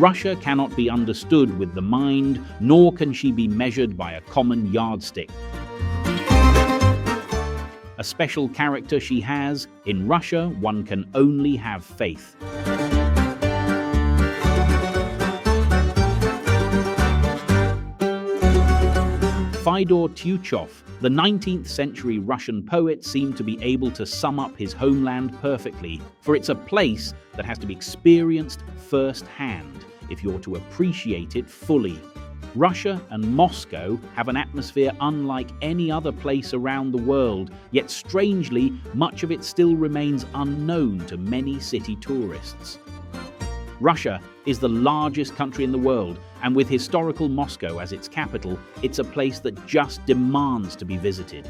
Russia cannot be understood with the mind, nor can she be measured by a common yardstick. A special character she has: in Russia, one can only have faith. Fyodor Tyutchev, the 19th century Russian poet, seemed to be able to sum up his homeland perfectly, for it's a place that has to be experienced firsthand if you're to appreciate it fully. Russia and Moscow have an atmosphere unlike any other place around the world, yet strangely, much of it still remains unknown to many city tourists. Russia is the largest country in the world, and with historical Moscow as its capital, it's a place that just demands to be visited.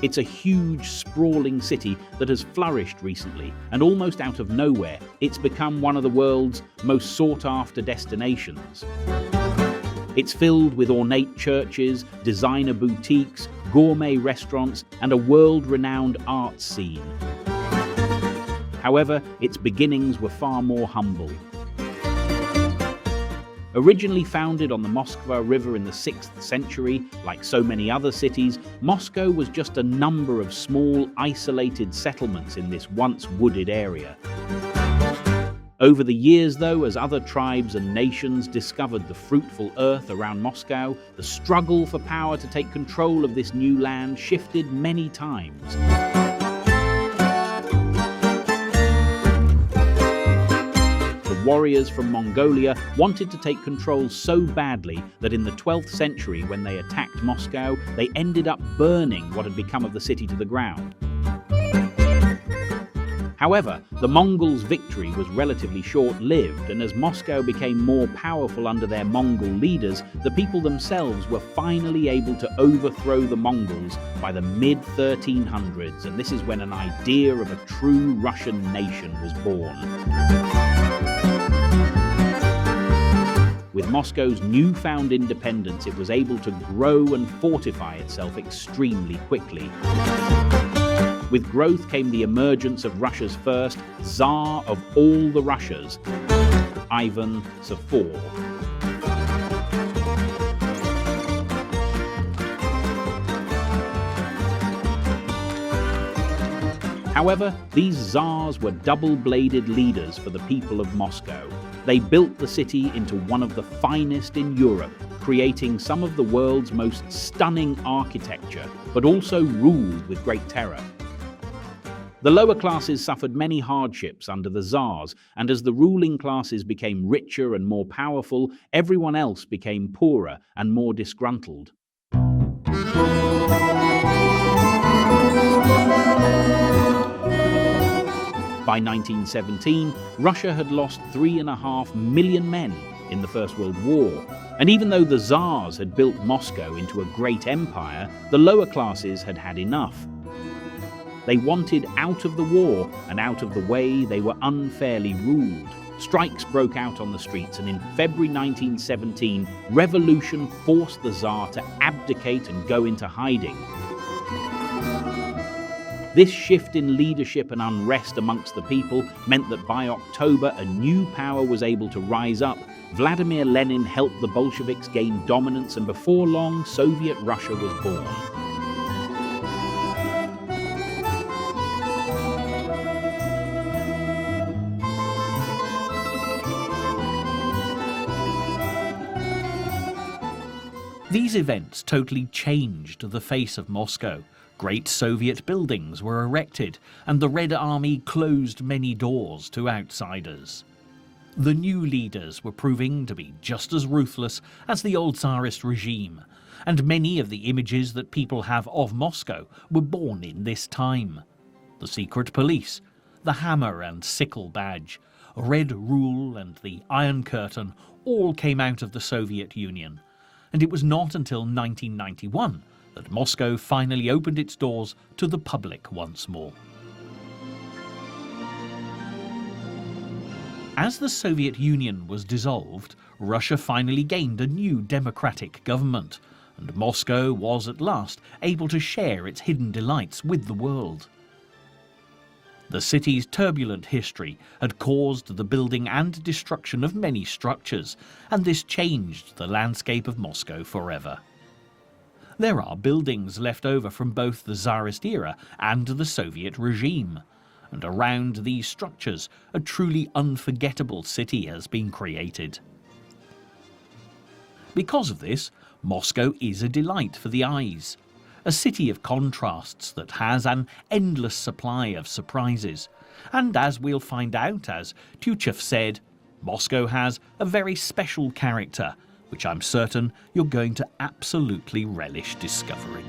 It's a huge, sprawling city that has flourished recently, and almost out of nowhere, it's become one of the world's most sought-after destinations. It's filled with ornate churches, designer boutiques, gourmet restaurants, and a world-renowned art scene. However, its beginnings were far more humble. Originally founded on the Moskva River in the 6th century, like so many other cities, Moscow was just a number of small, isolated settlements in this once wooded area. Over the years, though, as other tribes and nations discovered the fruitful earth around Moscow, the struggle for power to take control of this new land shifted many times. Warriors from Mongolia wanted to take control so badly that in the 12th century, when they attacked Moscow, they ended up burning what had become of the city to the ground. However, the Mongols' victory was relatively short-lived, and as Moscow became more powerful under their Mongol leaders, the people themselves were finally able to overthrow the Mongols by the mid-1300s, and this is when an idea of a true Russian nation was born. With Moscow's newfound independence, it was able to grow and fortify itself extremely quickly. With growth came the emergence of Russia's first Tsar of all the Russias, Ivan IV. However, these Tsars were double-bladed leaders for the people of Moscow. They built the city into one of the finest in Europe, creating some of the world's most stunning architecture, but also ruled with great terror. The lower classes suffered many hardships under the Tsars, and as the ruling classes became richer and more powerful, everyone else became poorer and more disgruntled. By 1917, Russia had lost 3.5 million men in the First World War, and even though the Tsars had built Moscow into a great empire, the lower classes had had enough. They wanted out of the war, and out of the way they were unfairly ruled. Strikes broke out on the streets, and in February 1917, revolution forced the Tsar to abdicate and go into hiding. This shift in leadership and unrest amongst the people meant that by October a new power was able to rise up. Vladimir Lenin helped the Bolsheviks gain dominance, and before long, Soviet Russia was born. These events totally changed the face of Moscow. Great Soviet buildings were erected, and the Red Army closed many doors to outsiders. The new leaders were proving to be just as ruthless as the old Tsarist regime, and many of the images that people have of Moscow were born in this time. The secret police, the hammer and sickle badge, Red Rule and the Iron Curtain all came out of the Soviet Union, and it was not until 1991 that Moscow finally opened its doors to the public once more. As the Soviet Union was dissolved, Russia finally gained a new democratic government, and Moscow was at last able to share its hidden delights with the world. The city's turbulent history had caused the building and destruction of many structures, and this changed the landscape of Moscow forever. There are buildings left over from both the Tsarist era and the Soviet regime, and around these structures a truly unforgettable city has been created. Because of this, Moscow is a delight for the eyes, a city of contrasts that has an endless supply of surprises. And as we'll find out, as Tyutchev said, Moscow has a very special character, which I'm certain you're going to absolutely relish discovering.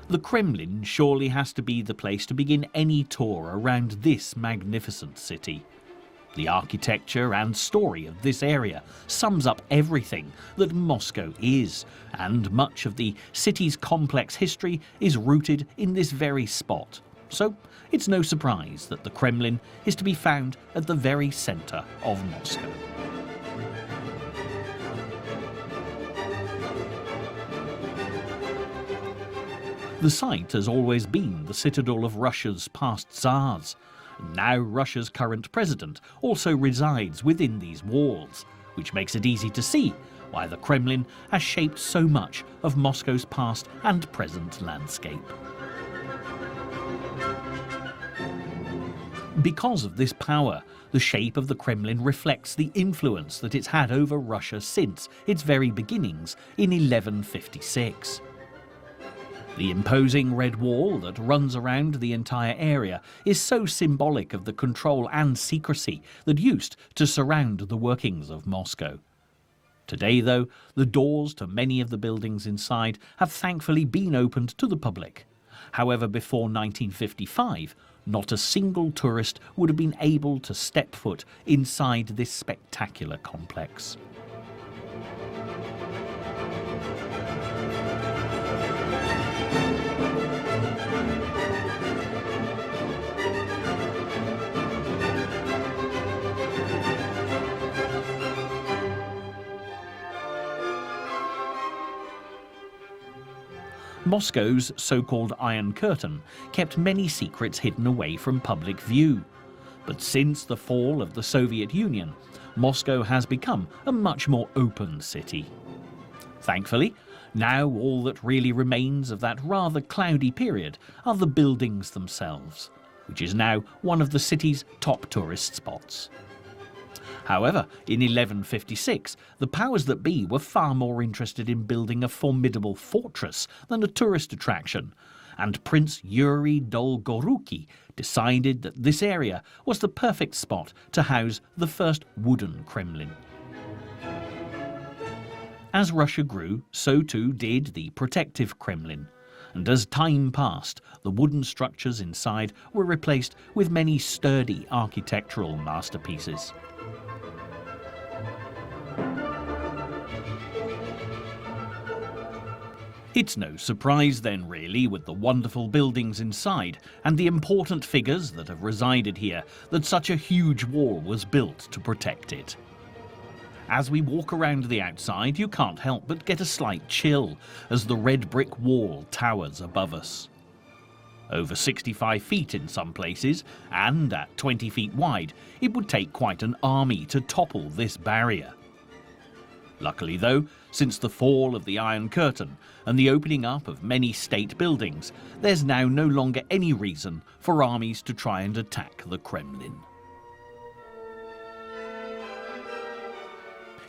The Kremlin surely has to be the place to begin any tour around this magnificent city. The architecture and story of this area sums up everything that Moscow is, and much of the city's complex history is rooted in this very spot. So it's no surprise that the Kremlin is to be found at the very centre of Moscow. The site has always been the citadel of Russia's past Tsars. Now Russia's current president also resides within these walls, which makes it easy to see why the Kremlin has shaped so much of Moscow's past and present landscape. Because of this power, the shape of the Kremlin reflects the influence that it's had over Russia since its very beginnings in 1156. The imposing red wall that runs around the entire area is so symbolic of the control and secrecy that used to surround the workings of Moscow. Today, though, the doors to many of the buildings inside have thankfully been opened to the public. However, before 1955, not a single tourist would have been able to step foot inside this spectacular complex. Moscow's so-called Iron Curtain kept many secrets hidden away from public view. But since the fall of the Soviet Union, Moscow has become a much more open city. Thankfully, now all that really remains of that rather cloudy period are the buildings themselves, which is now one of the city's top tourist spots. However, in 1156, the powers that be were far more interested in building a formidable fortress than a tourist attraction, and Prince Yuri Dolgoruki decided that this area was the perfect spot to house the first wooden Kremlin. As Russia grew, so too did the protective Kremlin, and as time passed, the wooden structures inside were replaced with many sturdy architectural masterpieces. It's no surprise then really, with the wonderful buildings inside and the important figures that have resided here, that such a huge wall was built to protect it. As we walk around the outside, you can't help but get a slight chill as the red brick wall towers above us. Over 65 feet in some places, and at 20 feet wide, it would take quite an army to topple this barrier. Luckily though, since the fall of the Iron Curtain and the opening up of many state buildings, there's now no longer any reason for armies to try and attack the Kremlin.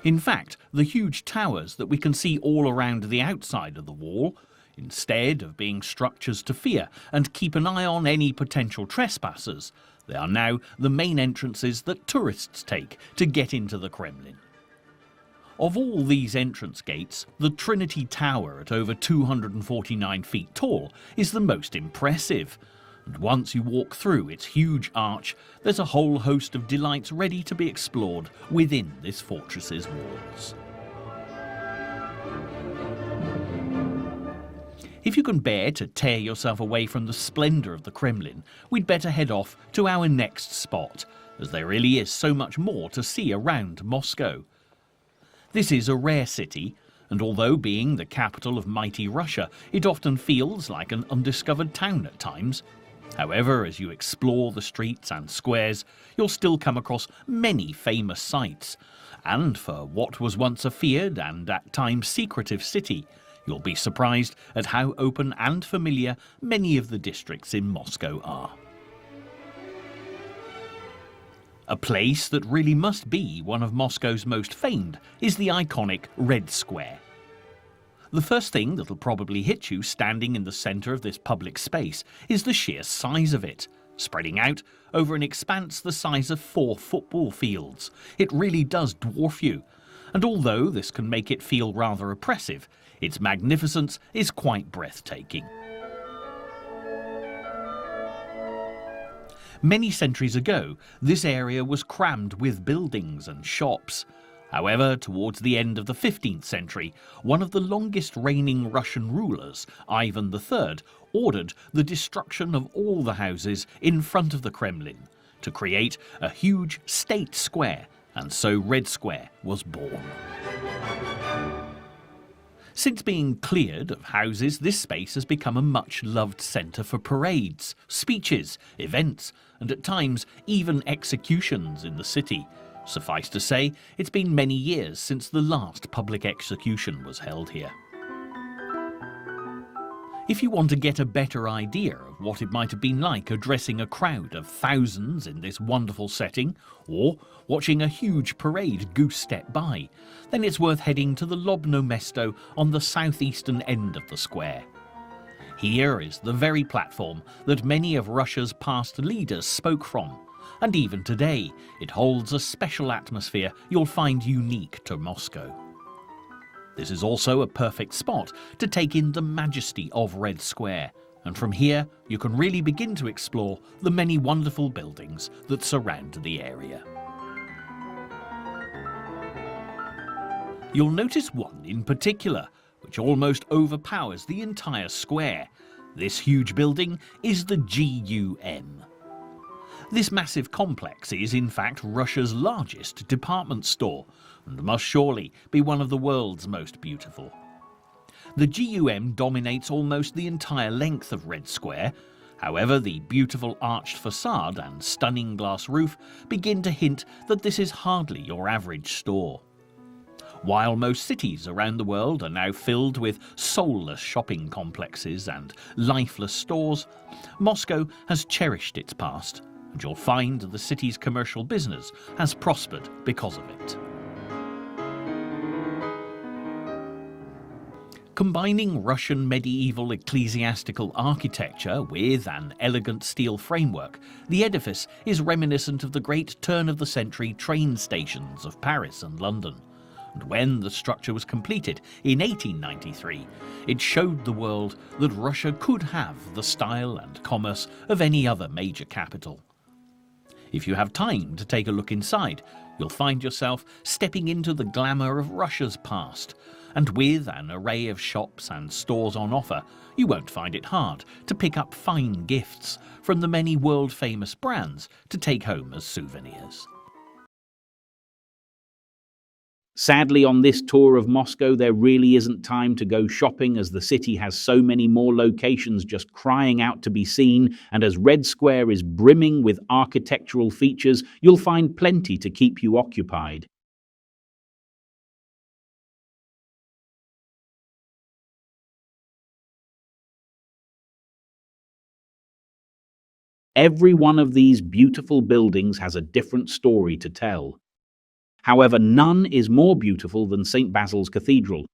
In fact, the huge towers that we can see all around the outside of the wall, instead of being structures to fear and keep an eye on any potential trespassers, they are now the main entrances that tourists take to get into the Kremlin. Of all these entrance gates, the Trinity Tower at over 249 feet tall is the most impressive, and once you walk through its huge arch, there's a whole host of delights ready to be explored within this fortress's walls. If you can bear to tear yourself away from the splendour of the Kremlin, we'd better head off to our next spot, as there really is so much more to see around Moscow. This is a rare city, and although being the capital of mighty Russia, it often feels like an undiscovered town at times. However, as you explore the streets and squares, you'll still come across many famous sights. And for what was once a feared and at times secretive city, you'll be surprised at how open and familiar many of the districts in Moscow are. A place that really must be one of Moscow's most famed is the iconic Red Square. The first thing that'll probably hit you standing in the centre of this public space is the sheer size of it. Spreading out over an expanse the size of 4 football fields, it really does dwarf you. And although this can make it feel rather oppressive, its magnificence is quite breathtaking. Many centuries ago, this area was crammed with buildings and shops. However, towards the end of the 15th century, one of the longest reigning Russian rulers, Ivan III, ordered the destruction of all the houses in front of the Kremlin to create a huge state square, and so Red Square was born. Since being cleared of houses, this space has become a much-loved centre for parades, speeches, events, and at times even executions in the city. Suffice to say, it's been many years since the last public execution was held here. If you want to get a better idea of what it might have been like addressing a crowd of thousands in this wonderful setting, or watching a huge parade goose-step by, then it's worth heading to the Lobno Mesto on the southeastern end of the square. Here is the very platform that many of Russia's past leaders spoke from, and even today it holds a special atmosphere you'll find unique to Moscow. This is also a perfect spot to take in the majesty of Red Square, and from here you can really begin to explore the many wonderful buildings that surround the area. You'll notice one in particular, which almost overpowers the entire square. This huge building is the GUM. This massive complex is in fact Russia's largest department store, and must surely be one of the world's most beautiful. The GUM dominates almost the entire length of Red Square. However, the beautiful arched facade and stunning glass roof begin to hint that this is hardly your average store. While most cities around the world are now filled with soulless shopping complexes and lifeless stores, Moscow has cherished its past, and you'll find that the city's commercial business has prospered because of it. Combining Russian medieval ecclesiastical architecture with an elegant steel framework, the edifice is reminiscent of the great turn-of-the-century train stations of Paris and London. And when the structure was completed in 1893, it showed the world that Russia could have the style and commerce of any other major capital. If you have time to take a look inside, you'll find yourself stepping into the glamour of Russia's past, and with an array of shops and stores on offer, you won't find it hard to pick up fine gifts from the many world-famous brands to take home as souvenirs. Sadly, on this tour of Moscow, there really isn't time to go shopping, as the city has so many more locations just crying out to be seen, and as Red Square is brimming with architectural features, you'll find plenty to keep you occupied. Every one of these beautiful buildings has a different story to tell. However, none is more beautiful than St. Basil's Cathedral.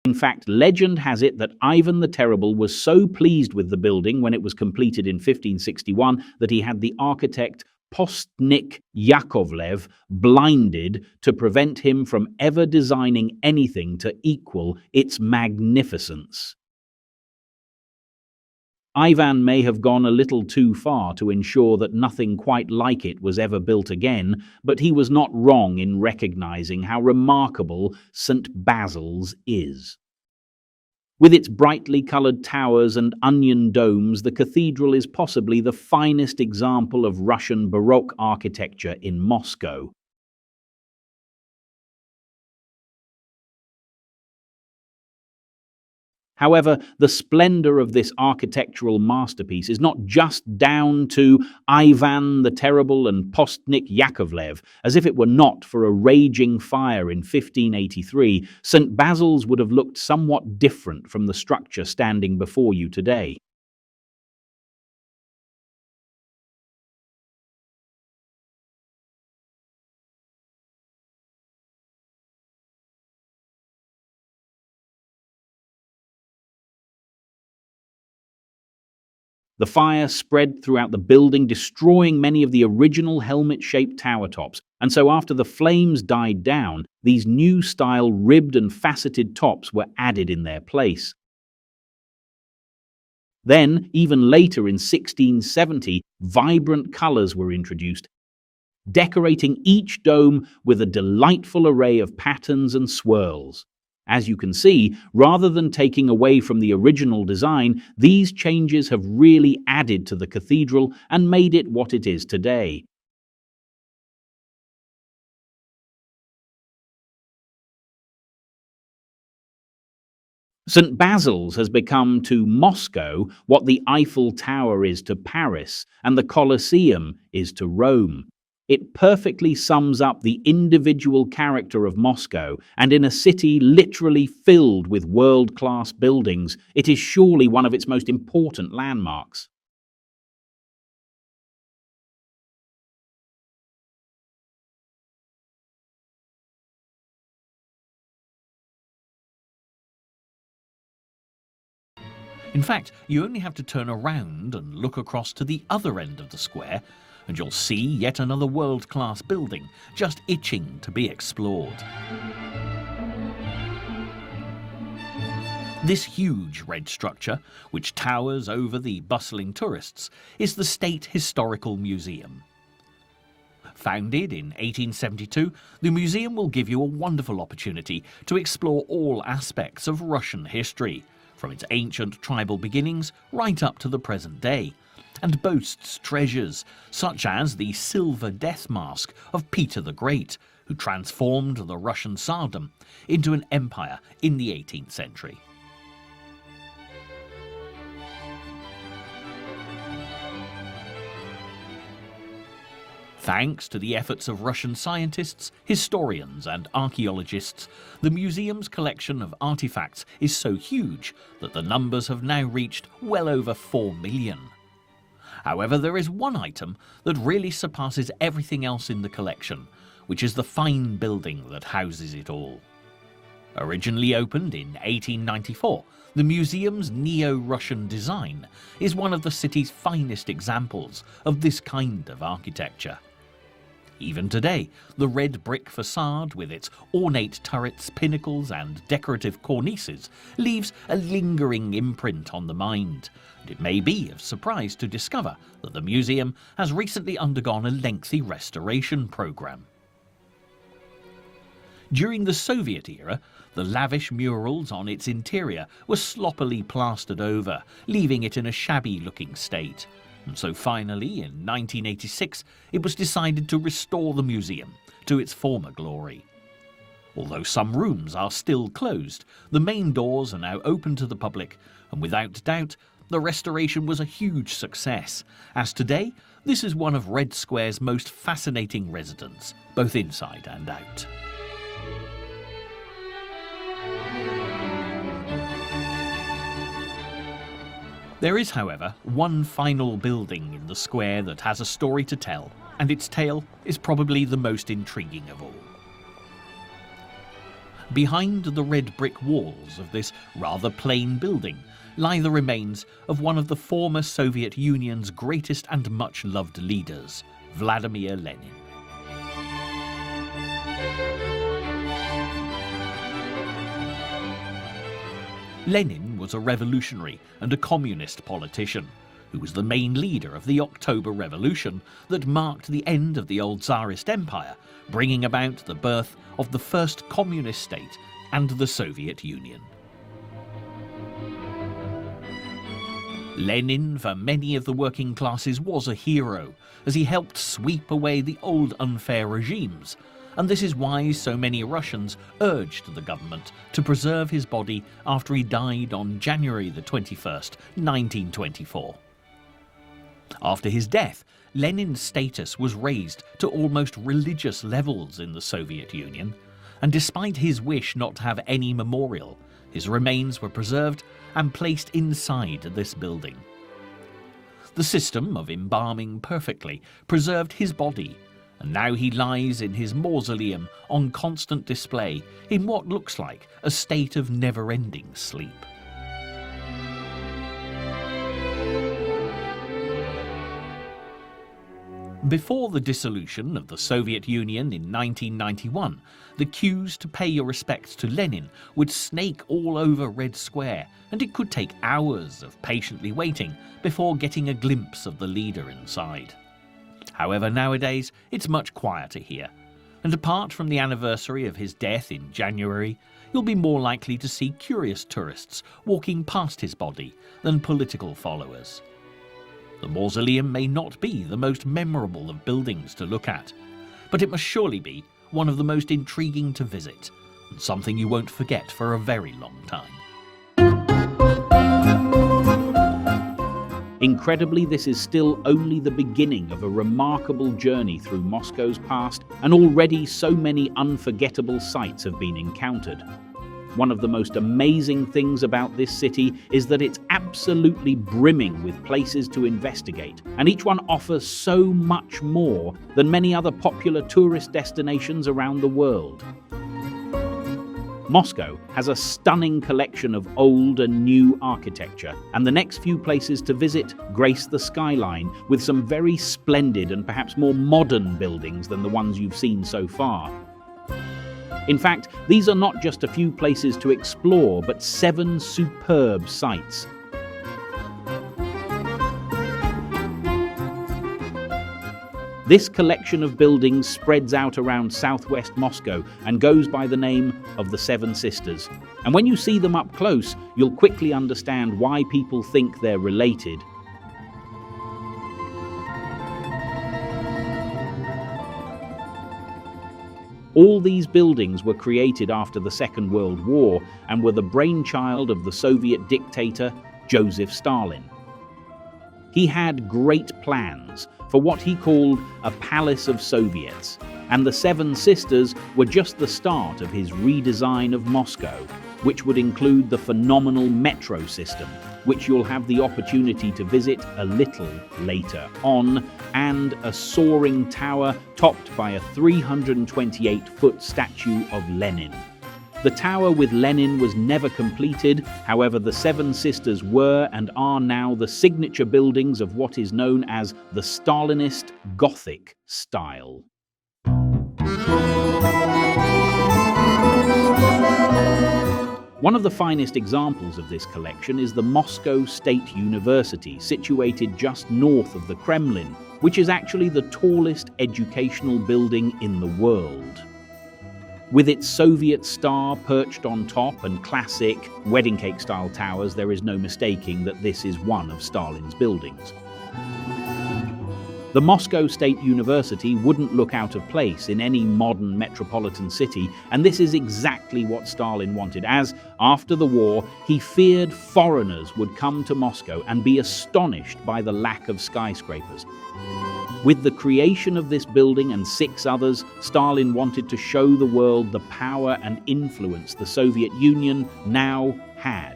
In fact, legend has it that Ivan the Terrible was so pleased with the building when it was completed in 1561 that he had the architect Postnik Yakovlev blinded to prevent him from ever designing anything to equal its magnificence. Ivan may have gone a little too far to ensure that nothing quite like it was ever built again, but he was not wrong in recognizing how remarkable St. Basil's is. With its brightly coloured towers and onion domes, the cathedral is possibly the finest example of Russian Baroque architecture in Moscow. However, the splendour of this architectural masterpiece is not just down to Ivan the Terrible and Postnik Yakovlev. As if it were not for a raging fire in 1583, St. Basil's would have looked somewhat different from the structure standing before you today. The fire spread throughout the building, destroying many of the original helmet-shaped tower tops, and so after the flames died down, these new-style ribbed and faceted tops were added in their place. Then, even later in 1670, vibrant colours were introduced, decorating each dome with a delightful array of patterns and swirls. As you can see, rather than taking away from the original design, these changes have really added to the cathedral and made it what it is today. St. Basil's has become to Moscow what the Eiffel Tower is to Paris and the Colosseum is to Rome. It perfectly sums up the individual character of Moscow, and in a city literally filled with world-class buildings, it is surely one of its most important landmarks. In fact, you only have to turn around and look across to the other end of the square, and you'll see yet another world-class building just itching to be explored. This huge red structure, which towers over the bustling tourists, is the State Historical Museum. Founded in 1872, the museum will give you a wonderful opportunity to explore all aspects of Russian history, from its ancient tribal beginnings right up to the present day, and boasts treasures such as the silver death mask of Peter the Great, who transformed the Russian Tsardom into an empire in the 18th century. Thanks to the efforts of Russian scientists, historians and archaeologists, the museum's collection of artifacts is so huge that the numbers have now reached well over 4 million. However, there is one item that really surpasses everything else in the collection, which is the fine building that houses it all. Originally opened in 1894, the museum's neo-Russian design is one of the city's finest examples of this kind of architecture. Even today, the red brick facade with its ornate turrets, pinnacles and decorative cornices leaves a lingering imprint on the mind. And it may be of surprise to discover that the museum has recently undergone a lengthy restoration programme. During the Soviet era, the lavish murals on its interior were sloppily plastered over, leaving it in a shabby-looking state. And so finally, in 1986, it was decided to restore the museum to its former glory. Although some rooms are still closed, the main doors are now open to the public, and without doubt, the restoration was a huge success, as today, this is one of Red Square's most fascinating residents, both inside and out. There is, however, one final building in the square that has a story to tell, and its tale is probably the most intriguing of all. Behind the red brick walls of this rather plain building lie the remains of one of the former Soviet Union's greatest and much-loved leaders, Vladimir Lenin. Lenin was a revolutionary and a communist politician who was the main leader of the October Revolution that marked the end of the old Tsarist Empire, bringing about the birth of the first communist state and the Soviet Union. Lenin, for many of the working classes, was a hero, as he helped sweep away the old unfair regimes, and this is why so many Russians urged the government to preserve his body after he died on January the 21st, 1924. After his death, Lenin's status was raised to almost religious levels in the Soviet Union, and despite his wish not to have any memorial, his remains were preserved and placed inside this building. The system of embalming perfectly preserved his body, and now he lies in his mausoleum on constant display in what looks like a state of never-ending sleep. Before the dissolution of the Soviet Union in 1991, the queues to pay your respects to Lenin would snake all over Red Square, and it could take hours of patiently waiting before getting a glimpse of the leader inside. However, nowadays it's much quieter here, and apart from the anniversary of his death in January, you'll be more likely to see curious tourists walking past his body than political followers. The mausoleum may not be the most memorable of buildings to look at, but it must surely be one of the most intriguing to visit, and something you won't forget for a very long time. Incredibly, this is still only the beginning of a remarkable journey through Moscow's past, and already so many unforgettable sights have been encountered. One of the most amazing things about this city is that it's absolutely brimming with places to investigate, and each one offers so much more than many other popular tourist destinations around the world. Moscow has a stunning collection of old and new architecture, and the next few places to visit grace the skyline with some very splendid and perhaps more modern buildings than the ones you've seen so far. In fact, these are not just a few places to explore, but 7 superb sites. This collection of buildings spreads out around southwest Moscow and goes by the name of the Seven Sisters. And when you see them up close, you'll quickly understand why people think they're related. All these buildings were created after the Second World War and were the brainchild of the Soviet dictator Joseph Stalin. He had great plans for what he called a palace of Soviets, and the Seven Sisters were just the start of his redesign of Moscow, which would include the phenomenal metro system, which you'll have the opportunity to visit a little later on, and a soaring tower topped by a 328-foot statue of Lenin. The tower with Lenin was never completed, however the Seven Sisters were and are now the signature buildings of what is known as the Stalinist Gothic style. One of the finest examples of this collection is the Moscow State University, situated just north of the Kremlin, which is actually the tallest educational building in the world. With its Soviet star perched on top and classic wedding cake style towers, there is no mistaking that this is one of Stalin's buildings. The Moscow State University wouldn't look out of place in any modern metropolitan city, and this is exactly what Stalin wanted, as, after the war, he feared foreigners would come to Moscow and be astonished by the lack of skyscrapers. With the creation of this building and 6 others, Stalin wanted to show the world the power and influence the Soviet Union now had.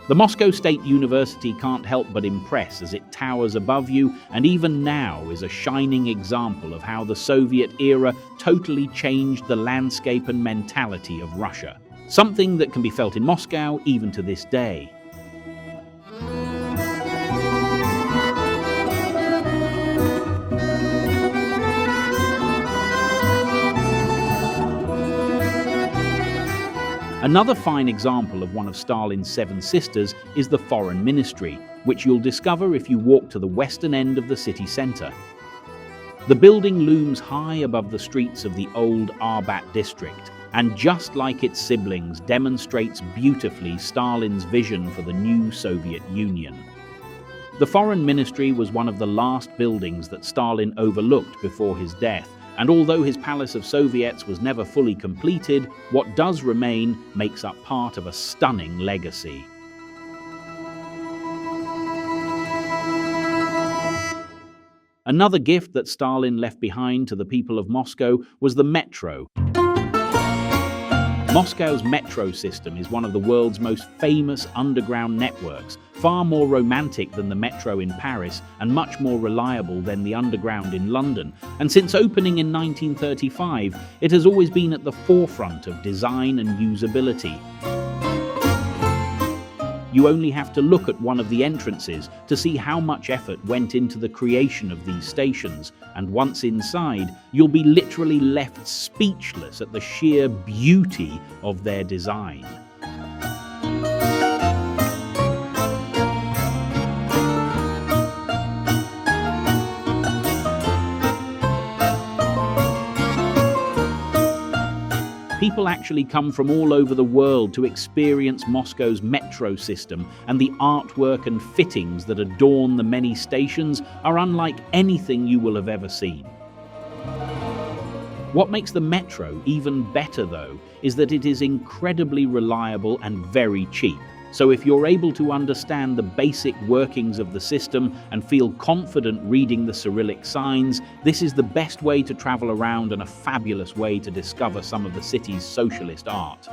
The Moscow State University can't help but impress as it towers above you, and even now is a shining example of how the Soviet era totally changed the landscape and mentality of Russia, something that can be felt in Moscow even to this day. Another fine example of one of Stalin's seven sisters is the Foreign Ministry, which you'll discover if you walk to the western end of the city centre. The building looms high above the streets of the old Arbat district, and just like its siblings, demonstrates beautifully Stalin's vision for the new Soviet Union. The Foreign Ministry was one of the last buildings that Stalin overlooked before his death, and although his Palace of Soviets was never fully completed, what does remain makes up part of a stunning legacy. Another gift that Stalin left behind to the people of Moscow was the metro. Moscow's metro system is one of the world's most famous underground networks, far more romantic than the metro in Paris and much more reliable than the underground in London. And since opening in 1935, it has always been at the forefront of design and usability. You only have to look at one of the entrances to see how much effort went into the creation of these stations, and once inside, you'll be literally left speechless at the sheer beauty of their design. People actually come from all over the world to experience Moscow's metro system, and the artwork and fittings that adorn the many stations are unlike anything you will have ever seen. What makes the metro even better, though, is that it is incredibly reliable and very cheap. So if you're able to understand the basic workings of the system and feel confident reading the Cyrillic signs, this is the best way to travel around and a fabulous way to discover some of the city's socialist art.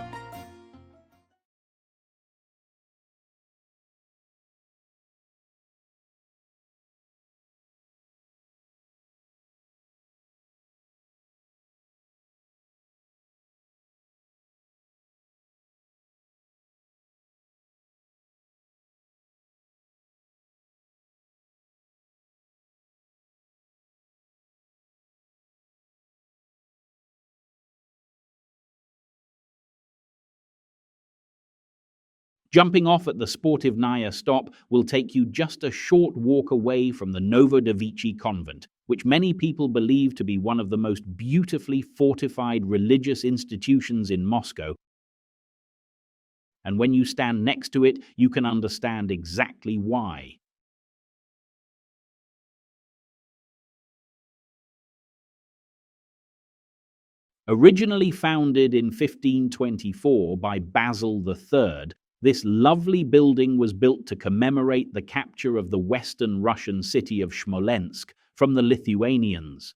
Jumping off at the Sportivnaya stop will take you just a short walk away from the Novodevichy Convent, which many people believe to be one of the most beautifully fortified religious institutions in Moscow. And when you stand next to it, you can understand exactly why. Originally founded in 1524 by Basil III, this lovely building was built to commemorate the capture of the western Russian city of Smolensk from the Lithuanians.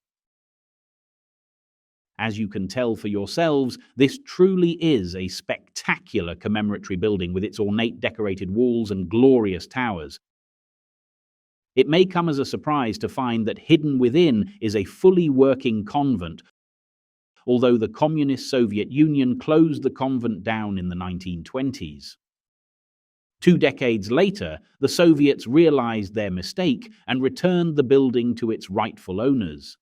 As you can tell for yourselves, this truly is a spectacular commemoratory building with its ornate decorated walls and glorious towers. It may come as a surprise to find that hidden within is a fully working convent, although the Communist Soviet Union closed the convent down in the 1920s. 2 decades later, the Soviets realized their mistake and returned the building to its rightful owners.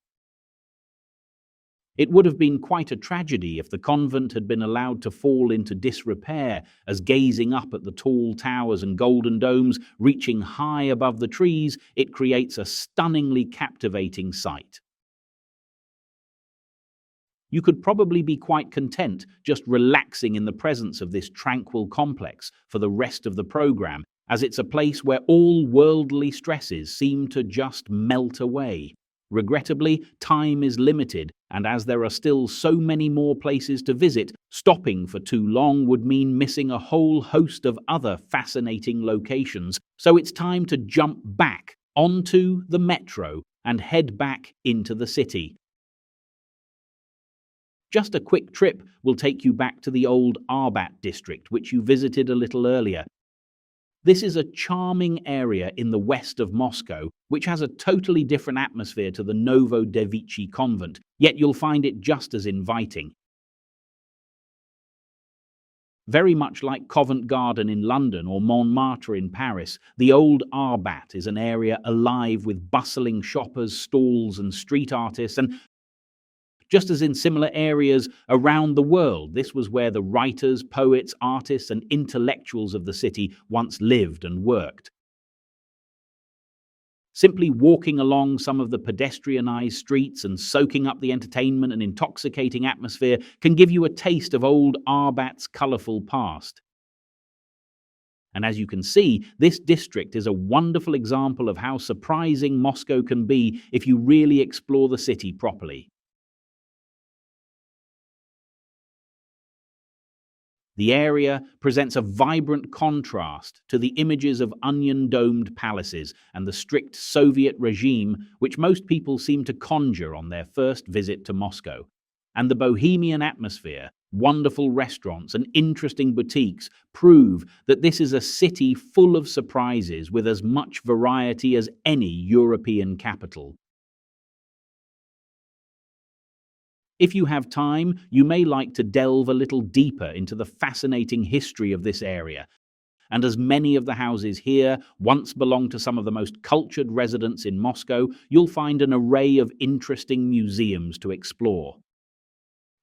It would have been quite a tragedy if the convent had been allowed to fall into disrepair, as gazing up at the tall towers and golden domes reaching high above the trees, it creates a stunningly captivating sight. You could probably be quite content just relaxing in the presence of this tranquil complex for the rest of the program, as it's a place where all worldly stresses seem to just melt away. Regrettably, time is limited, and as there are still so many more places to visit, stopping for too long would mean missing a whole host of other fascinating locations, so it's time to jump back onto the metro and head back into the city. Just a quick trip will take you back to the old Arbat district, which you visited a little earlier. This is a charming area in the west of Moscow, which has a totally different atmosphere to the Novodevichy Convent, yet you'll find it just as inviting. Very much like Covent Garden in London or Montmartre in Paris, the old Arbat is an area alive with bustling shoppers, stalls and street artists, and just as in similar areas around the world. This was where the writers, poets, artists, and intellectuals of the city once lived and worked. Simply walking along some of the pedestrianized streets and soaking up the entertainment and intoxicating atmosphere can give you a taste of old Arbat's colorful past. And as you can see, this district is a wonderful example of how surprising Moscow can be if you really explore the city properly. The area presents a vibrant contrast to the images of onion-domed palaces and the strict Soviet regime which most people seem to conjure on their first visit to Moscow. And the bohemian atmosphere, wonderful restaurants, and interesting boutiques prove that this is a city full of surprises with as much variety as any European capital. If you have time, you may like to delve a little deeper into the fascinating history of this area. And as many of the houses here once belonged to some of the most cultured residents in Moscow, you'll find an array of interesting museums to explore.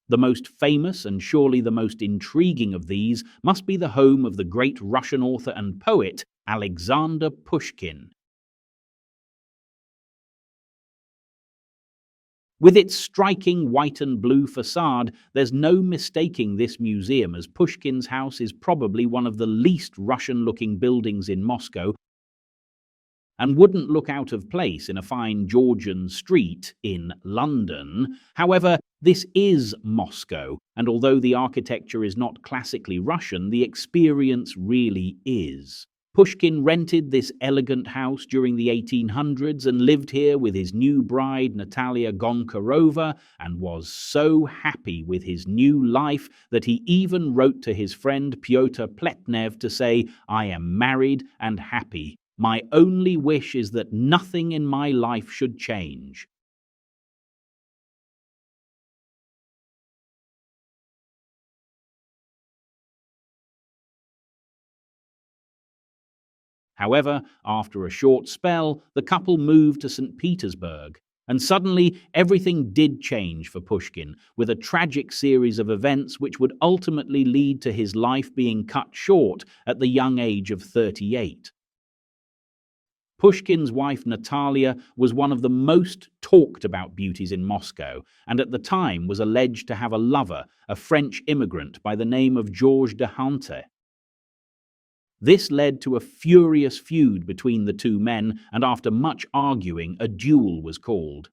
The most famous and surely the most intriguing of these must be the home of the great Russian author and poet Alexander Pushkin. With its striking white and blue facade, there's no mistaking this museum, as Pushkin's house is probably one of the least Russian-looking buildings in Moscow and wouldn't look out of place in a fine Georgian street in London. However, this is Moscow, and although the architecture is not classically Russian, the experience really is. Pushkin rented this elegant house during the 1800s and lived here with his new bride Natalia Gonkarova, and was so happy with his new life that he even wrote to his friend Pyotr Pletnev to say, "I am married and happy. My only wish is that nothing in my life should change." However, after a short spell, the couple moved to St. Petersburg, and suddenly everything did change for Pushkin, with a tragic series of events which would ultimately lead to his life being cut short at the young age of 38. Pushkin's wife Natalia was one of the most talked about beauties in Moscow, and at the time was alleged to have a lover, a French immigrant by the name of Georges de Hante. This led to a furious feud between the two men, and after much arguing, a duel was called.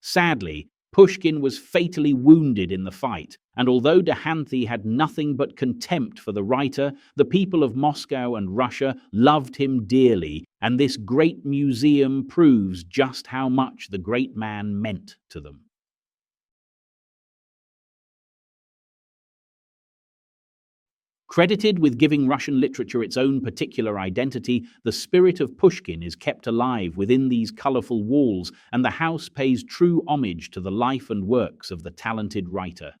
Sadly, Pushkin was fatally wounded in the fight, and although de Hante had nothing but contempt for the writer, the people of Moscow and Russia loved him dearly, and this great museum proves just how much the great man meant to them. Credited with giving Russian literature its own particular identity, the spirit of Pushkin is kept alive within these colorful walls, and the house pays true homage to the life and works of the talented writer.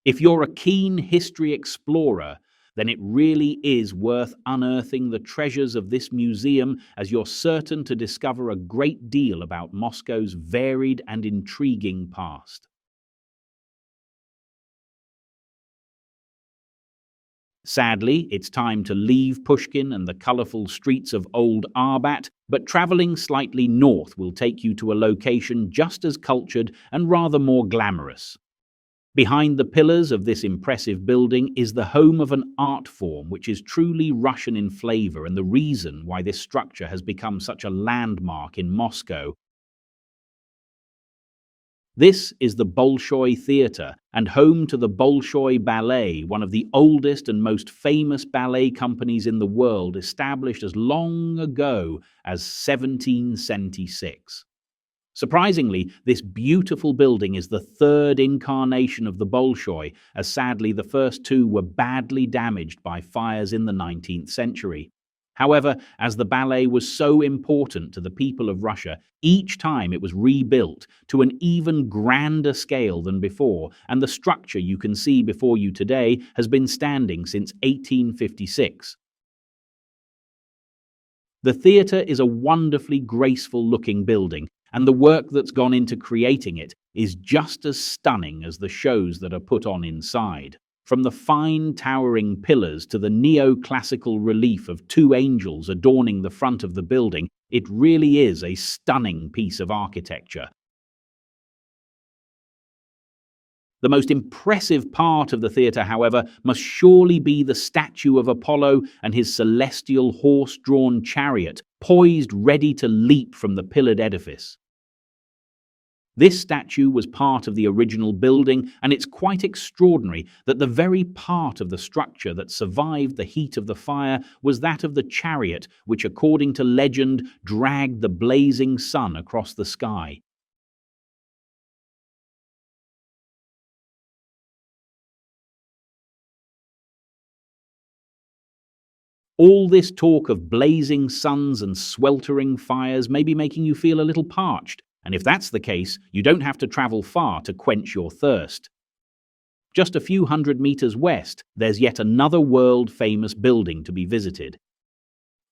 If you're a keen history explorer, then it really is worth unearthing the treasures of this museum, as you're certain to discover a great deal about Moscow's varied and intriguing past. Sadly, it's time to leave Pushkin and the colorful streets of old Arbat, but traveling slightly north will take you to a location just as cultured and rather more glamorous. Behind the pillars of this impressive building is the home of an art form which is truly Russian in flavor, and the reason why this structure has become such a landmark in Moscow. This is the Bolshoy Theatre, and home to the Bolshoy Ballet, one of the oldest and most famous ballet companies in the world, established as long ago as 1776. Surprisingly, this beautiful building is the third incarnation of the Bolshoi, as sadly the first two were badly damaged by fires in the 19th century. However, as the ballet was so important to the people of Russia, each time it was rebuilt to an even grander scale than before, and the structure you can see before you today has been standing since 1856. The theatre is a wonderfully graceful-looking building, and the work that's gone into creating it is just as stunning as the shows that are put on inside. From the fine towering pillars to the neoclassical relief of two angels adorning the front of the building, it really is a stunning piece of architecture. The most impressive part of the theatre, however, must surely be the statue of Apollo and his celestial horse-drawn chariot, poised ready to leap from the pillared edifice. This statue was part of the original building, and it's quite extraordinary that the very part of the structure that survived the heat of the fire was that of the chariot, which, according to legend, dragged the blazing sun across the sky. All this talk of blazing suns and sweltering fires may be making you feel a little parched, and if that's the case, you don't have to travel far to quench your thirst. Just a few hundred meters west, there's yet another world-famous building to be visited.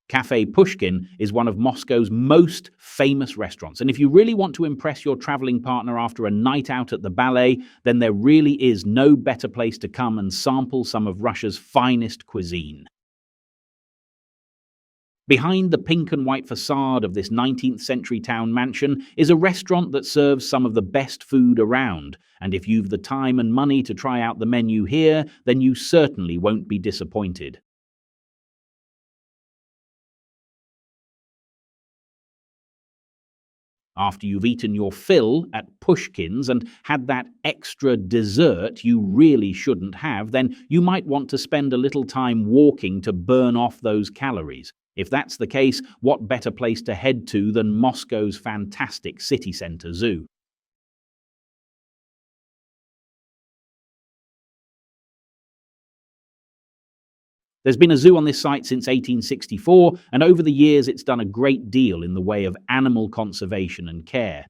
Cafe Pushkin is one of Moscow's most famous restaurants, and if you really want to impress your traveling partner after a night out at the ballet, then there really is no better place to come and sample some of Russia's finest cuisine. Behind the pink and white facade of this 19th century town mansion is a restaurant that serves some of the best food around, and if you've the time and money to try out the menu here, then you certainly won't be disappointed. After you've eaten your fill at Pushkin's and had that extra dessert you really shouldn't have, then you might want to spend a little time walking to burn off those calories. If that's the case, what better place to head to than Moscow's fantastic city centre zoo? There's been a zoo on this site since 1864, and over the years it's done a great deal in the way of animal conservation and care.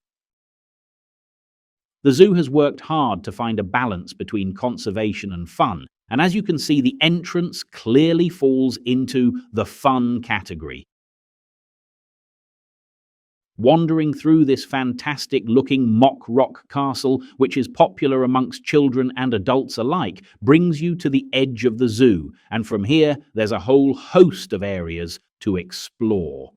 The zoo has worked hard to find a balance between conservation and fun, and as you can see, the entrance clearly falls into the fun category. Wandering through this fantastic-looking mock-rock castle, which is popular amongst children and adults alike, brings you to the edge of the zoo, and from here there's a whole host of areas to explore.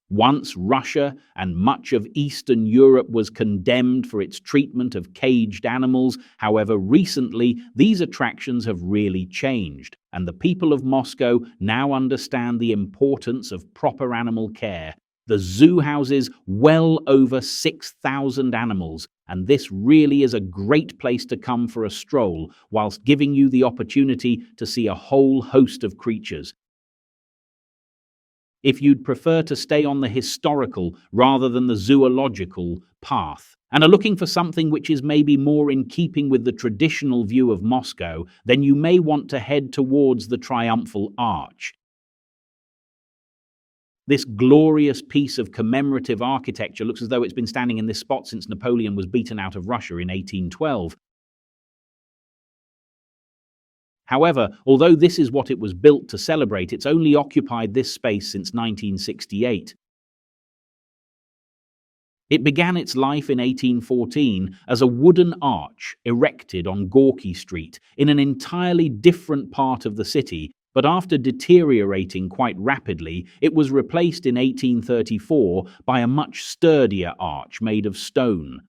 Once Russia and much of Eastern Europe was condemned for its treatment of caged animals, however, recently these attractions have really changed, and the people of Moscow now understand the importance of proper animal care. The zoo houses well over 6,000 animals, and this really is a great place to come for a stroll, whilst giving you the opportunity to see a whole host of creatures. If you'd prefer to stay on the historical rather than the zoological path, and are looking for something which is maybe more in keeping with the traditional view of Moscow, then you may want to head towards the Triumphal Arch. This glorious piece of commemorative architecture looks as though it's been standing in this spot since Napoleon was beaten out of Russia in 1812. However, although this is what it was built to celebrate, it's only occupied this space since 1968. It began its life in 1814 as a wooden arch erected on Gorky Street in an entirely different part of the city, but after deteriorating quite rapidly, it was replaced in 1834 by a much sturdier arch made of stone.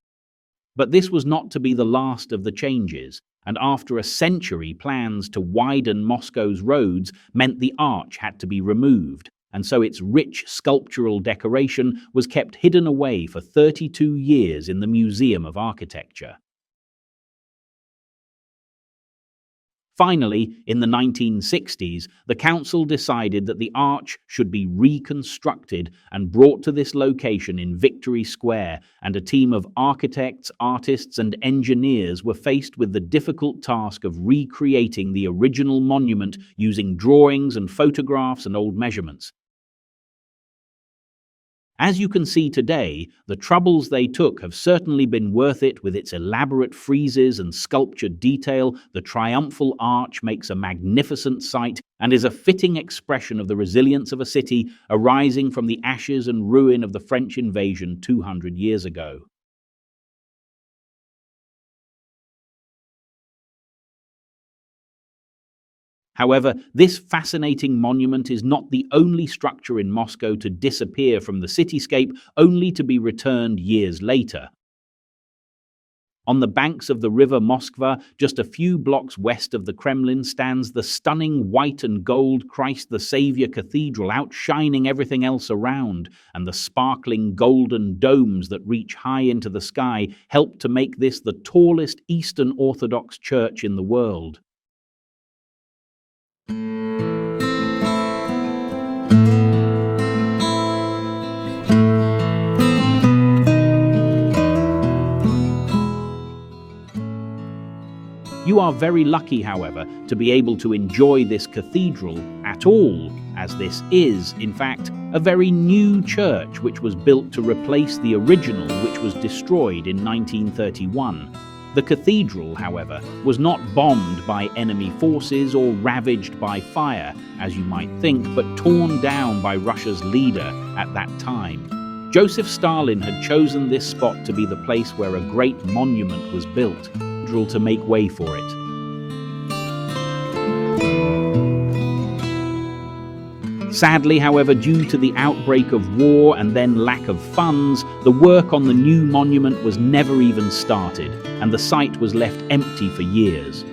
But this was not to be the last of the changes, and after a century, plans to widen Moscow's roads meant the arch had to be removed, and so its rich sculptural decoration was kept hidden away for 32 years in the Museum of Architecture. Finally, in the 1960s, the council decided that the arch should be reconstructed and brought to this location in Victory Square, and a team of architects, artists, and engineers were faced with the difficult task of recreating the original monument using drawings and photographs and old measurements. As you can see today, the troubles they took have certainly been worth it. With its elaborate friezes and sculptured detail, the Triumphal Arch makes a magnificent sight and is a fitting expression of the resilience of a city arising from the ashes and ruin of the French invasion 200 years ago. However, this fascinating monument is not the only structure in Moscow to disappear from the cityscape, only to be returned years later. On the banks of the river Moskva, just a few blocks west of the Kremlin, stands the stunning white and gold Christ the Saviour Cathedral, outshining everything else around, and the sparkling golden domes that reach high into the sky help to make this the tallest Eastern Orthodox church in the world. You are very lucky, however, to be able to enjoy this cathedral at all, as this is, in fact, a very new church which was built to replace the original, which was destroyed in 1931. The cathedral, however, was not bombed by enemy forces or ravaged by fire, as you might think, but torn down by Russia's leader at that time. Joseph Stalin had chosen this spot to be the place where a great monument was built, to make way for it. Sadly, however, due to the outbreak of war and then lack of funds, the work on the new monument was never even started, and the site was left empty for years.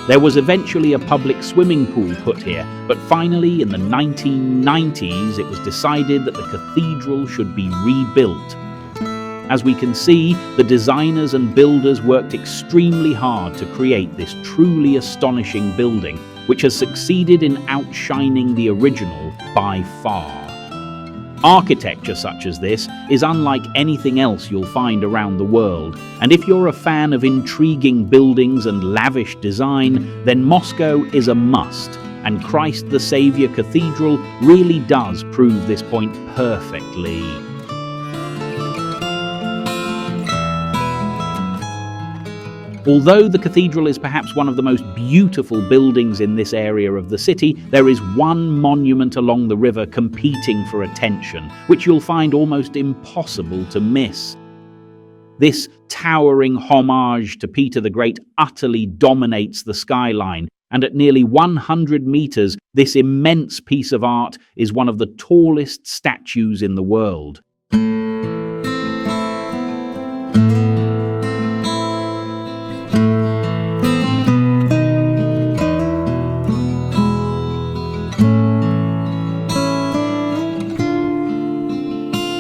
There was eventually a public swimming pool put here, but finally in the 1990s it was decided that the cathedral should be rebuilt. As we can see, the designers and builders worked extremely hard to create this truly astonishing building, which has succeeded in outshining the original by far. Architecture such as this is unlike anything else you'll find around the world, and if you're a fan of intriguing buildings and lavish design, then Moscow is a must, and Christ the Saviour Cathedral really does prove this point perfectly. Although the cathedral is perhaps one of the most beautiful buildings in this area of the city, there is one monument along the river competing for attention, which you'll find almost impossible to miss. This towering homage to Peter the Great utterly dominates the skyline, and at nearly 100 meters, this immense piece of art is one of the tallest statues in the world.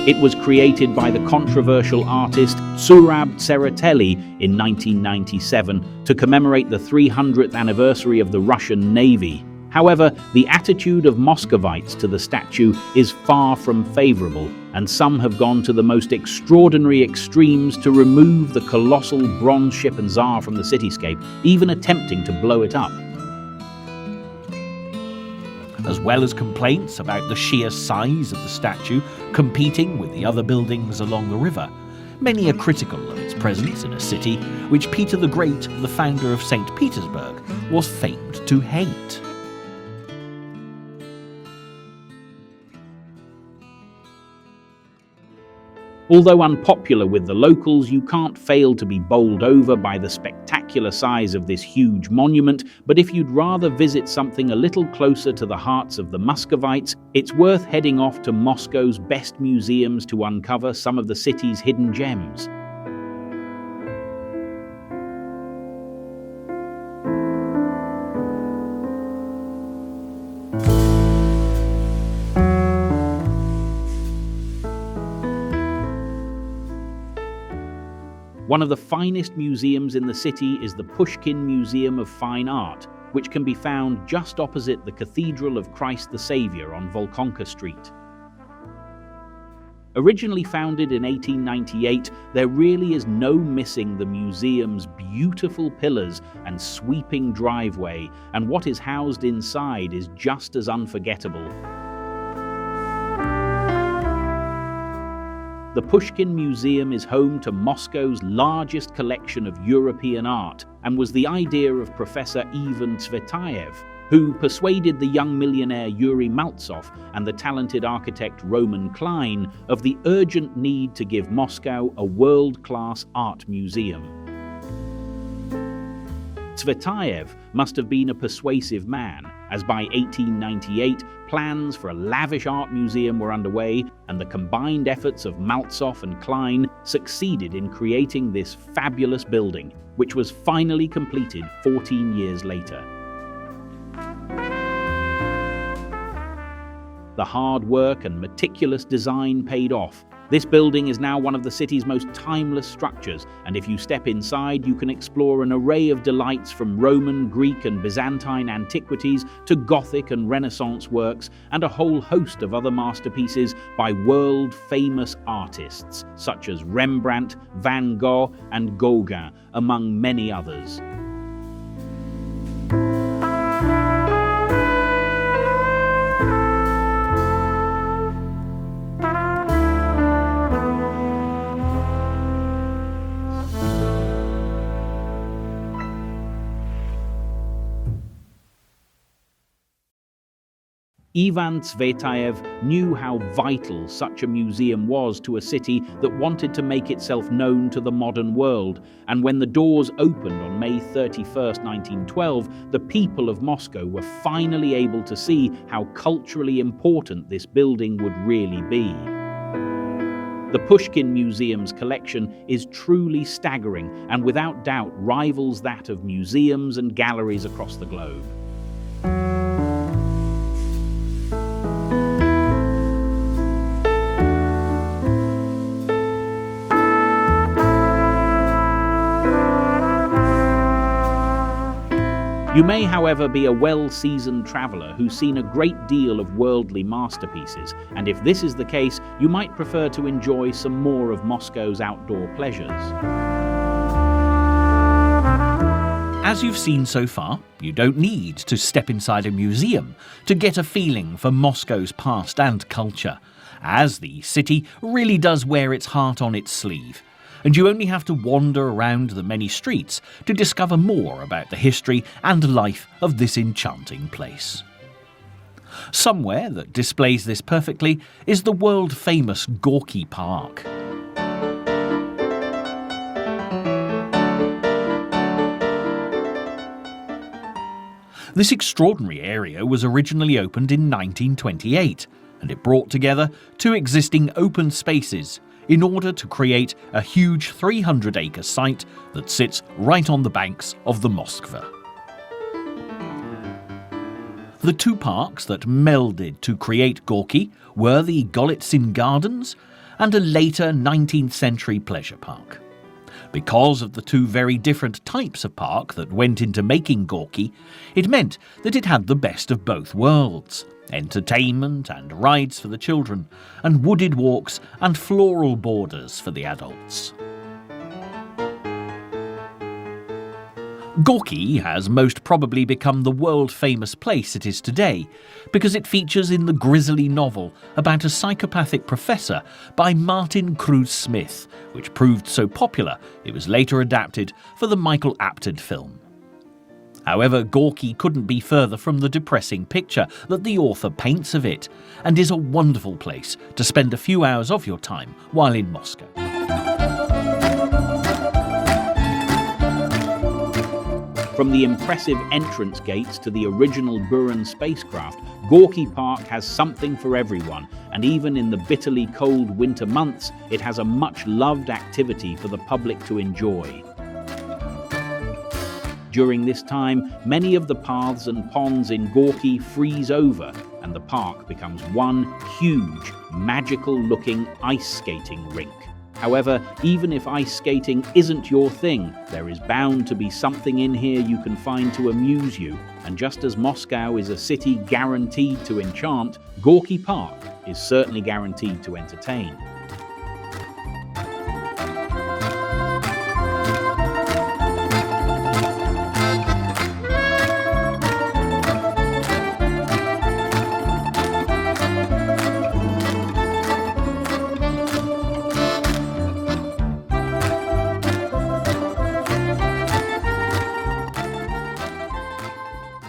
It was created by the controversial artist Surab Tsereteli in 1997 to commemorate the 300th anniversary of the Russian Navy. However, the attitude of Muscovites to the statue is far from favorable, and some have gone to the most extraordinary extremes to remove the colossal bronze ship and Tsar from the cityscape, even attempting to blow it up. As well as complaints about the sheer size of the statue competing with the other buildings along the river, many are critical of its presence in a city which Peter the Great, the founder of St. Petersburg, was famed to hate. Although unpopular with the locals, you can't fail to be bowled over by the spectacular size of this huge monument, but if you'd rather visit something a little closer to the hearts of the Muscovites, it's worth heading off to Moscow's best museums to uncover some of the city's hidden gems. One of the finest museums in the city is the Pushkin Museum of Fine Art, which can be found just opposite the Cathedral of Christ the Saviour on Volkonka Street. Originally founded in 1898, there really is no missing the museum's beautiful pillars and sweeping driveway, and what is housed inside is just as unforgettable. The Pushkin Museum is home to Moscow's largest collection of European art and was the idea of Professor Ivan Tsvetayev, who persuaded the young millionaire Yuri Maltsov and the talented architect Roman Klein of the urgent need to give Moscow a world-class art museum. Tsvetayev must have been a persuasive man, as by 1898 plans for a lavish art museum were underway, and the combined efforts of Maltsov and Klein succeeded in creating this fabulous building, which was finally completed 14 years later. The hard work and meticulous design paid off. This building is now one of the city's most timeless structures, and if you step inside, you can explore an array of delights from Roman, Greek, and Byzantine antiquities to Gothic and Renaissance works, and a whole host of other masterpieces by world-famous artists such as Rembrandt, Van Gogh, and Gauguin, among many others. Ivan Tsvetayev knew how vital such a museum was to a city that wanted to make itself known to the modern world, and when the doors opened on May 31st, 1912, the people of Moscow were finally able to see how culturally important this building would really be. The Pushkin Museum's collection is truly staggering and without doubt rivals that of museums and galleries across the globe. You may, however, be a well-seasoned traveller who's seen a great deal of worldly masterpieces, and if this is the case, you might prefer to enjoy some more of Moscow's outdoor pleasures. As you've seen so far, you don't need to step inside a museum to get a feeling for Moscow's past and culture, as the city really does wear its heart on its sleeve. And you only have to wander around the many streets to discover more about the history and life of this enchanting place. Somewhere that displays this perfectly is the world-famous Gorky Park. This extraordinary area was originally opened in 1928, and it brought together two existing open spaces in order to create a huge 300-acre site that sits right on the banks of the Moskva. The two parks that melded to create Gorky were the Golitsyn Gardens and a later 19th century pleasure park. Because of the two very different types of park that went into making Gorky, it meant that it had the best of both worlds: entertainment and rides for the children, and wooded walks and floral borders for the adults. Gorky has most probably become the world-famous place it is today because it features in the grisly novel about a psychopathic professor by Martin Cruz Smith, which proved so popular it was later adapted for the Michael Apted film. However, Gorky couldn't be further from the depressing picture that the author paints of it, and is a wonderful place to spend a few hours of your time while in Moscow. From the impressive entrance gates to the original Buran spacecraft, Gorky Park has something for everyone, and even in the bitterly cold winter months, it has a much-loved activity for the public to enjoy. During this time, many of the paths and ponds in Gorky freeze over, and the park becomes one huge, magical-looking ice skating rink. However, even if ice skating isn't your thing, there is bound to be something in here you can find to amuse you, and just as Moscow is a city guaranteed to enchant, Gorky Park is certainly guaranteed to entertain.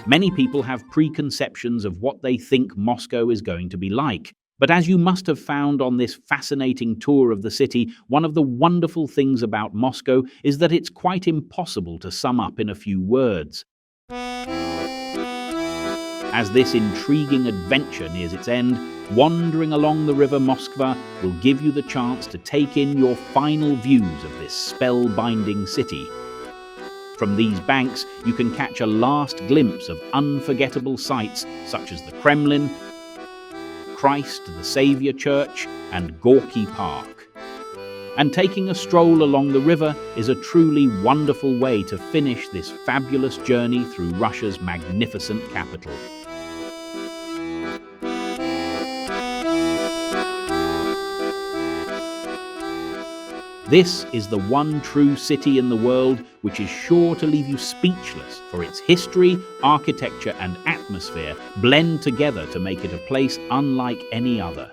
Many people have preconceptions of what they think Moscow is going to be like. But as you must have found on this fascinating tour of the city, one of the wonderful things about Moscow is that it's quite impossible to sum up in a few words. As this intriguing adventure nears its end, wandering along the river Moskva will give you the chance to take in your final views of this spellbinding city. From these banks, you can catch a last glimpse of unforgettable sights such as the Kremlin, Christ the Saviour Church, and Gorky Park. And taking a stroll along the river is a truly wonderful way to finish this fabulous journey through Russia's magnificent capital. This is the one true city in the world which is sure to leave you speechless, for its history, architecture, and atmosphere blend together to make it a place unlike any other.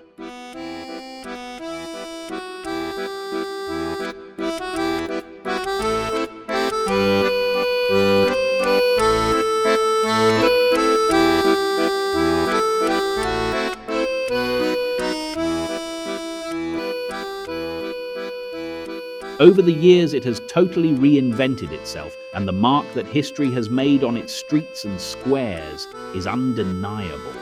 Over the years, it has totally reinvented itself, and the mark that history has made on its streets and squares is undeniable.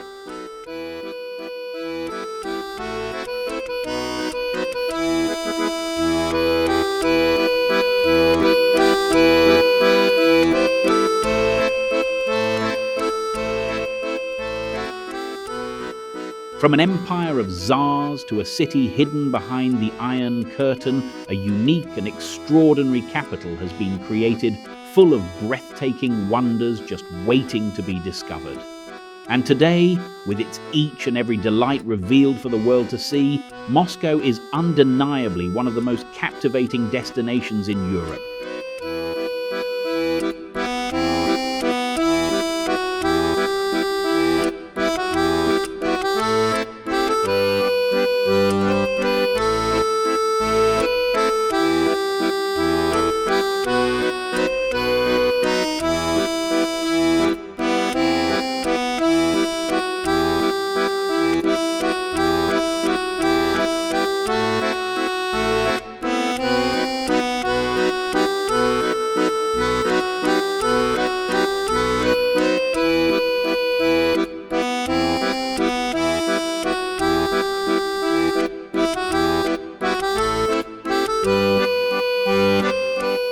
From an empire of czars to a city hidden behind the Iron Curtain, a unique and extraordinary capital has been created, full of breathtaking wonders just waiting to be discovered. And today, with its each and every delight revealed for the world to see, Moscow is undeniably one of the most captivating destinations in Europe.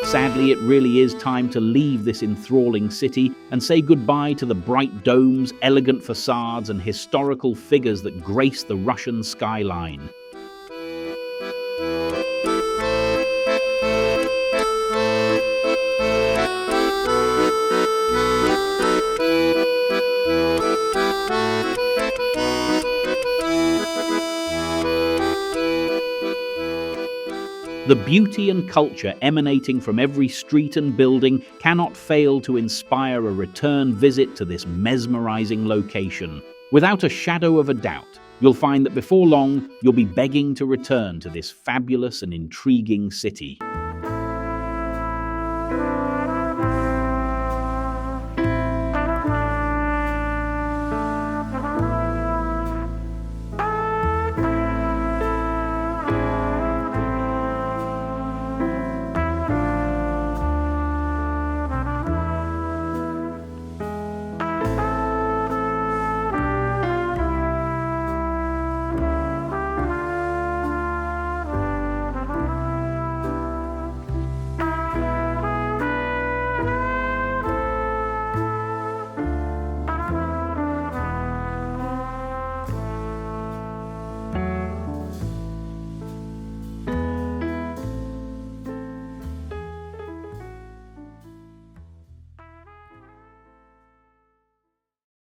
Sadly, it really is time to leave this enthralling city and say goodbye to the bright domes, elegant facades, and historical figures that grace the Russian skyline. The beauty and culture emanating from every street and building cannot fail to inspire a return visit to this mesmerizing location. Without a shadow of a doubt, you'll find that before long, you'll be begging to return to this fabulous and intriguing city.